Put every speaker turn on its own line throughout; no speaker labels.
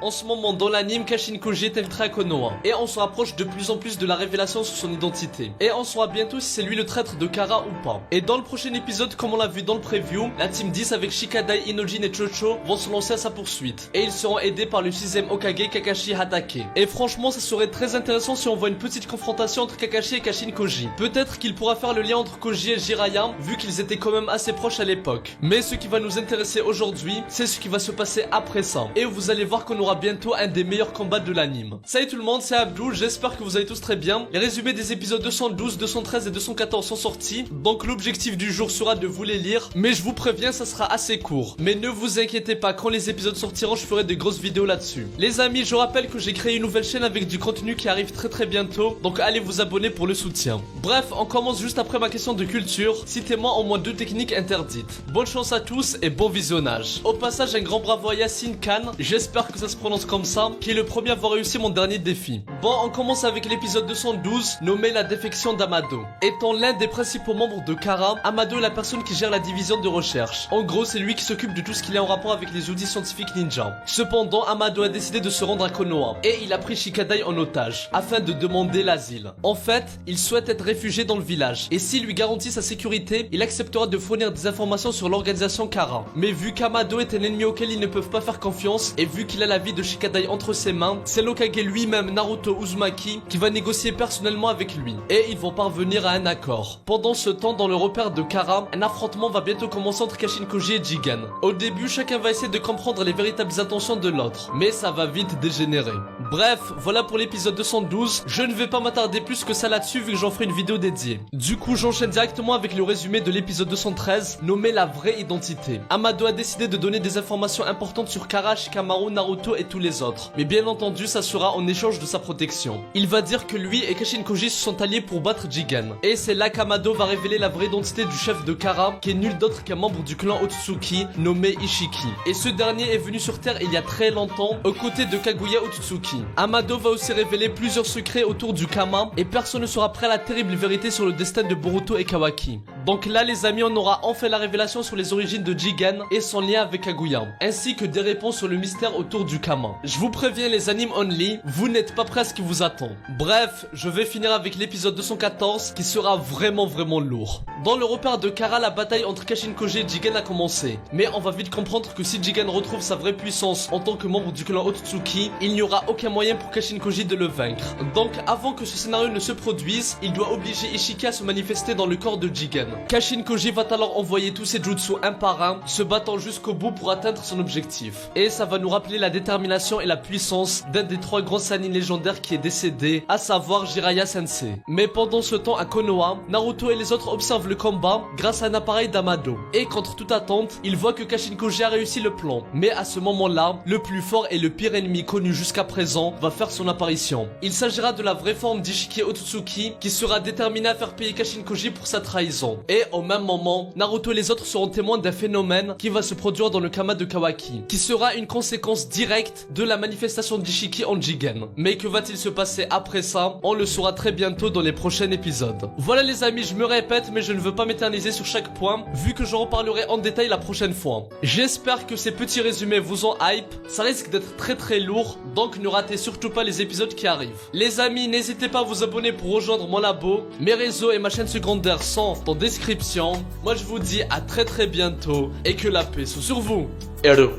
En ce moment dans l'anime, Kashin Koji est infiltré à Konoha et on se rapproche de plus en plus de la révélation sur son identité. Et on saura bientôt si c'est lui le traître de Kara ou pas. Et dans le prochain épisode, comme on l'a vu dans le preview, la team 10 avec Shikadai, Inojin et Chocho vont se lancer à sa poursuite. Et ils seront aidés par le 6ème Hokage Kakashi Hatake. Et franchement ça serait très intéressant si on voit une petite confrontation entre Kakashi et Kashin Koji. Peut-être qu'il pourra faire le lien entre Koji et Jiraiya vu qu'ils étaient quand même assez proches à l'époque. Mais ce qui va nous intéresser aujourd'hui, c'est ce qui va se passer après ça. Et vous allez voir qu'on aura bientôt un des meilleurs combats de l'anime. Salut tout le monde, c'est Abdou, j'espère que vous allez tous très bien. Les résumés des épisodes 212, 213 et 214 sont sortis. Donc l'objectif du jour sera de vous les lire. Mais je vous préviens, ça sera assez court. Mais ne vous inquiétez pas, quand les épisodes sortiront, je ferai de grosses vidéos là-dessus. Les amis, je rappelle que j'ai créé une nouvelle chaîne avec du contenu qui arrive très bientôt. Donc allez vous abonner pour le soutien. Bref, on commence juste après ma question de culture. Citez-moi au moins 2 techniques interdites. Bonne chance à tous et bon visionnage. Au passage, un grand bravo à Yacine Khan, j'espère que ça se prononce comme ça, qui est le premier à avoir réussi mon dernier défi. Bon, on commence avec l'épisode 212, nommé la défection d'Amado. Étant l'un des principaux membres de Kara, Amado est la personne qui gère la division de recherche. En gros, c'est lui qui s'occupe de tout ce qui est en rapport avec les outils scientifiques ninja. Cependant, Amado a décidé de se rendre à Konoha, et il a pris Shikadai en otage, afin de demander l'asile. En fait, il souhaite être réfugié dans le village, et s'il lui garantit sa sécurité, il acceptera de fournir des informations sur l'organisation Kara. Mais vu qu'Amado est un ennemi auquel ils ne peuvent pas faire confiance, et vu qu'il a la vie de Shikadai entre ses mains, c'est l'Hokage lui-même, Naruto Uzumaki, qui va négocier personnellement avec lui. Et ils vont parvenir à un accord. Pendant ce temps, dans le repère de Kara, un affrontement va bientôt commencer entre Kashin Koji et Jigen. Au début, chacun va essayer de comprendre les véritables intentions de l'autre, mais ça va vite dégénérer. Bref, voilà pour l'épisode 212, je ne vais pas m'attarder plus que ça là-dessus vu que j'en ferai une vidéo dédiée. Du coup, j'enchaîne directement avec le résumé de l'épisode 213, nommé la vraie identité. Amado a décidé de donner des informations importantes sur Kara, Shikamaru, Naruto et tous les autres. Mais bien entendu, ça sera en échange de sa protection. Il va dire que lui et Kashin Koji se sont alliés pour battre Jigen. Et c'est là qu'Amado va révéler la vraie identité du chef de Kara, qui est nul d'autre qu'un membre du clan Otsutsuki, nommé Ishiki. Et ce dernier est venu sur Terre il y a très longtemps, aux côtés de Kaguya Otsutsuki. Amado va aussi révéler plusieurs secrets autour du Kama, et personne ne sera prêt à la terrible vérité sur le destin de Boruto et Kawaki. Donc là les amis, on aura enfin la révélation sur les origines de Jigen et son lien avec Kaguya, ainsi que des réponses sur le mystère autour du Kama. Je vous préviens les animes only, vous n'êtes pas prêts à ce qui vous attend. Bref, je vais finir avec l'épisode 214 qui sera vraiment lourd. Dans le repère de Kara, la bataille entre Kashin Koji et Jigen a commencé. Mais on va vite comprendre que si Jigen retrouve sa vraie puissance en tant que membre du clan Otsutsuki, il n'y aura aucun moyen pour Kashin Koji de le vaincre. Donc avant que ce scénario ne se produise, il doit obliger Ishiki à se manifester dans le corps de Jigen. Kashin Koji va alors envoyer tous ses jutsu un par un, se battant jusqu'au bout pour atteindre son objectif. Et ça va nous rappeler la détermination et la puissance d'un des 3 grands sannin légendaires qui est décédé, à savoir Jiraiya Sensei. Mais pendant ce temps à Konoha, Naruto et les autres observent le combat grâce à un appareil d'Amado. Et contre toute attente, ils voient que Kashin Koji a réussi le plan. Mais à ce moment-là, le plus fort et le pire ennemi connu jusqu'à présent va faire son apparition. Il s'agira de la vraie forme d'Ishiki Otsutsuki qui sera déterminé à faire payer Kashin Koji pour sa trahison. Et au même moment, Naruto et les autres seront témoins d'un phénomène qui va se produire dans le Kama de Kawaki, qui sera une conséquence directe de la manifestation d'Ishiki en Jigen. Mais que va-t-il se passer après ça? On le saura très bientôt dans les prochains épisodes. Voilà les amis, je me répète mais je ne veux pas m'éterniser sur chaque point vu que j'en reparlerai en détail la prochaine fois. J'espère que ces petits résumés vous ont hype, ça risque d'être très lourd, donc ne ratez surtout pas les épisodes qui arrivent. Les amis, n'hésitez pas à vous abonner pour rejoindre mon labo, mes réseaux et ma chaîne secondaire sont en description. Moi je vous dis à très bientôt et que la paix soit sur vous. Hello,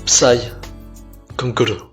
Psy, Konkuro.